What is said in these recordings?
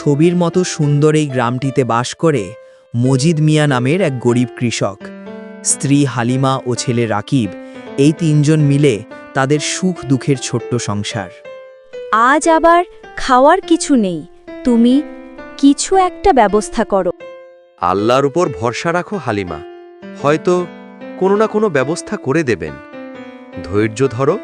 ছবির মতো সুন্দর এই গ্রামটিতে বাস করে মজিদ মিয়া নামের এক গরিব কৃষক। স্ত্রী হালিমা ও ছেলে রাকিব, এই তিনজন মিলে তাদের সুখ দুঃখের ছোট্ট সংসার। আজ আবার খাওয়ার কিছু নেই, তুমি কিছু একটা ব্যবস্থা করো। আল্লাহর উপর ভরসা রাখো হালিমা, হয়তো কোনো না কোনো ব্যবস্থা করে দেবেন। ধৈর্য ধরো।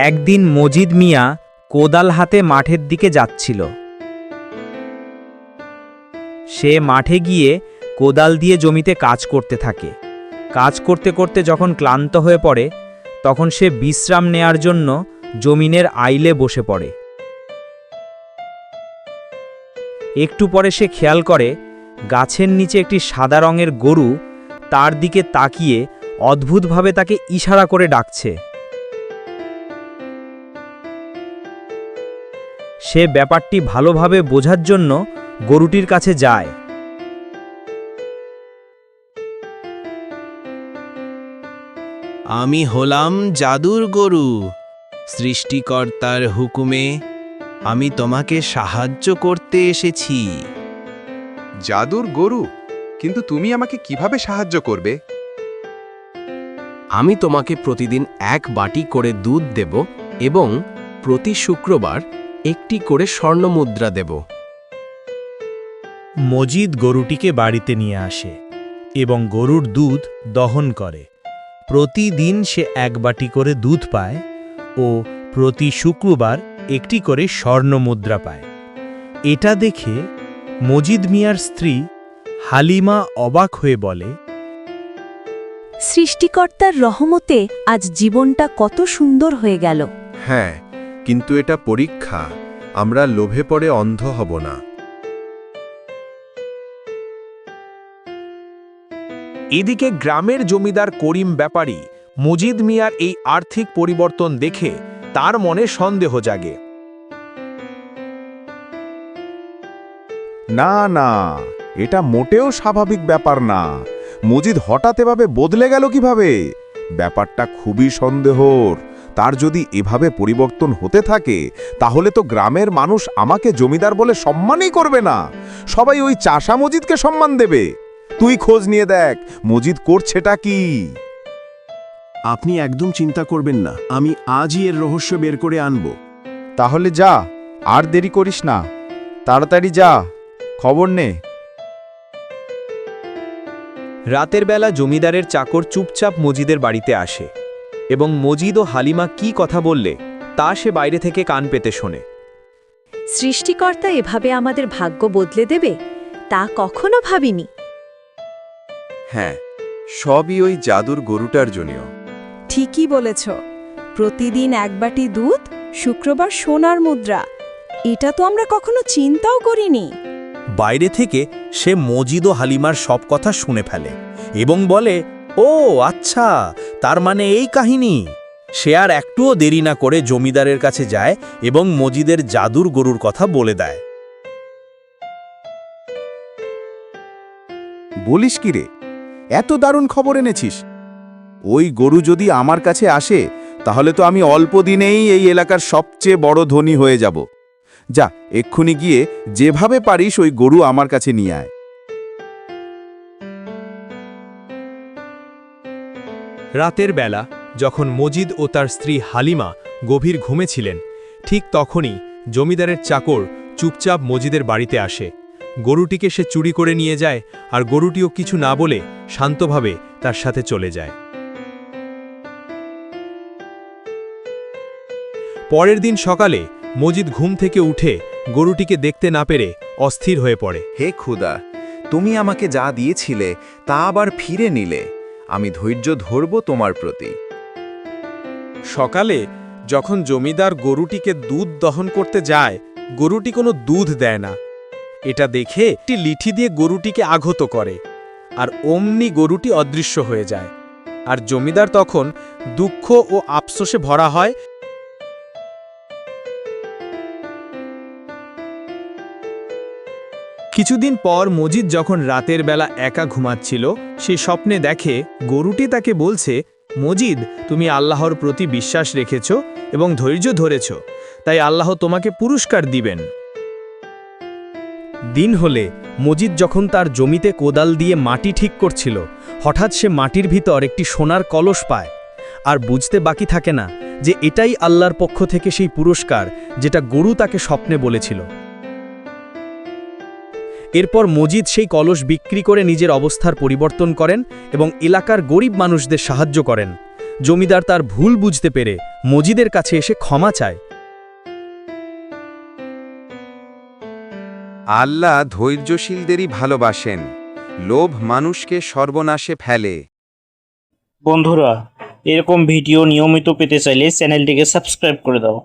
একদিন মজিদ মিয়া কোদাল হাতে মাঠের দিকে যাচ্ছিল। সে মাঠে গিয়ে কোদাল দিয়ে জমিতে কাজ করতে থাকে। কাজ করতে করতে যখন ক্লান্ত হয়ে পড়ে, তখন সে বিশ্রাম নেয়ার জন্য জমিনের আইলে বসে পড়ে। একটু পরে সে খেয়াল করে গাছের নিচে একটি সাদা রঙের গরু তার দিকে তাকিয়ে অদ্ভুতভাবে তাকে ইশারা করে ডাকছে। সে ব্যাপারটি ভালোভাবে বোঝার জন্য গরুটির কাছে যায়। আমি হলাম জাদুর গরু। সৃষ্টিকর্তার হুকুমে আমি তোমাকে সাহায্য করতে এসেছি। জাদুর গরু? কিন্তু তুমি আমাকে কিভাবে সাহায্য করবে? আমি তোমাকে প্রতিদিন এক বাটি করে দুধ দেব এবং প্রতি শুক্রবার একটি করে স্বর্ণমুদ্রা দেব। মজিদ গরুটিকে বাড়িতে নিয়ে আসে এবং গরুর দুধ দহন করে। প্রতিদিন সে এক বাটি করে দুধ পায় ও প্রতি শুক্রবার একটি করে স্বর্ণমুদ্রা পায়। এটা দেখে মজিদ মিয়ার স্ত্রী হালিমা অবাক হয়ে বলে, সৃষ্টিকর্তার রহমতে আজ জীবনটা কত সুন্দর হয়ে গেল। হ্যাঁ, কিন্তু এটা পরীক্ষা। আমরা লোভে পড়ে অন্ধ হব না। এদিকে গ্রামের জমিদার করিম ব্যাপারী মজিদ মিয়ার এই আর্থিক পরিবর্তন দেখে তার মনে সন্দেহ জাগে। না না, এটা মোটেও স্বাভাবিক ব্যাপার না। মজিদ হঠাৎ এভাবে বদলে গেল কিভাবে? ব্যাপারটা খুবই সন্দেহর। তার যদি এভাবে পরিবর্তন হতে থাকে, তাহলে তো গ্রামের মানুষ আমাকে জমিদার বলে সম্মানই করবে না। সবাই ওই চাষা মজিদকে সম্মান দেবে। তুই খোঁজ নিয়ে দেখ মজিদ করছেটা কি। আপনি একদম চিন্তা করবেন না, আমি আজই এর রহস্য বের করে আনব। তাহলে যা, আর দেরি করিস না, তাড়াতাড়ি যা, খবর নে। রাতের বেলা জমিদারের চাকর চুপচাপ মজিদের বাড়িতে আসে এবং মজিদ ও হালিমা কি কথা বললে তা সে বাইরে থেকে কান পেতে শোনে। সৃষ্টিকর্তা এভাবে আমাদের ভাগ্য বদলে দেবে তা কখনো ভাবিনি। হ্যাঁ, সবই ওই জাদুর গরুটার জন্য। ঠিকই বলেছ। প্রতিদিন এক বাটি দুধ, শুক্রবার সোনার মুদ্রা, এটা তো আমরা কখনো চিন্তাও করিনি। বাইরে থেকে সে মজিদ ও হালিমার সব কথা শুনে ফেলে এবং বলে, ও আচ্ছা, তার মানে এই কাহিনী। সে আর একটুও দেরি না করে জমিদারের কাছে যায় এবং মজিদের জাদুর গরুর কথা বলে দেয়। বলিস কি রে, এত দারুণ খবর এনেছিস? ওই গরু যদি আমার কাছে আসে, তাহলে তো আমি অল্প দিনেই এই এলাকার সবচেয়ে বড় ধনী হয়ে যাব। যা, এক্ষুনি গিয়ে যেভাবে পারিস ওই গরু আমার কাছে নিয়ে আয়। রাতের বেলা যখন মজিদ ও তার স্ত্রী হালিমা গভীর ঘুমে ছিলেন, ঠিক তখনই জমিদারের চাকর চুপচাপ মজিদের বাড়িতে আসে। গরুটিকে সে চুরি করে নিয়ে যায় আর গরুটিও কিছু না বলে শান্তভাবে তার সাথে চলে যায়। পরের দিন সকালে মজিদ ঘুম থেকে উঠে গরুটিকে দেখতে না পেরে অস্থির হয়ে পড়ে। হে খুদা, তুমি আমাকে যা দিয়েছিলে তা আবার ফিরে নিলে। আমি ধৈর্য ধরব তোমার প্রতি। সকালে যখন জমিদার গরুটিকে দুধ দহন করতে যায়, গরুটি কোনো দুধ দেয় না। এটা দেখে একটি লিঠি দিয়ে গরুটিকে আঘাত করে আর অমনি গরুটি অদৃশ্য হয়ে যায়। আর জমিদার তখন দুঃখ ও আফসোসে ভরা হয়। কিছুদিন পর মজিদ যখন রাতের বেলা একা ঘুমাচ্ছিল, সে স্বপ্নে দেখে গরুটি তাকে বলছে, মজিদ, তুমি আল্লাহর প্রতি বিশ্বাস রেখেছ এবং ধৈর্য ধরেছ, তাই আল্লাহ তোমাকে পুরস্কার দিবেন। দিন হলে মজিদ যখন তার জমিতে কোদাল দিয়ে মাটি ঠিক করছিল, হঠাৎ সে মাটির ভিতর একটি সোনার কলস পায়। আর বুঝতে বাকি থাকে না যে এটাই আল্লাহর পক্ষ থেকে সেই পুরস্কার যেটা গরু তাকে স্বপ্নে বলেছিল। এরপর মজিদ সেই কলস বিক্রি করে নিজের অবস্থার পরিবর্তন করেন এবং এলাকার গরিব মানুষদের সাহায্য করেন। জমিদার তার ভুল বুঝতে পেরে মজিদের কাছে এসে ক্ষমা চায়। আল্লাহ ধৈর্যশীলদেরই ভালোবাসেন, লোভ মানুষকে সর্বনাশে ফেলে। বন্ধুরা, এরকম ভিডিও নিয়মিত পেতে চাইলে চ্যানেলটিকে সাবস্ক্রাইব করে দাও।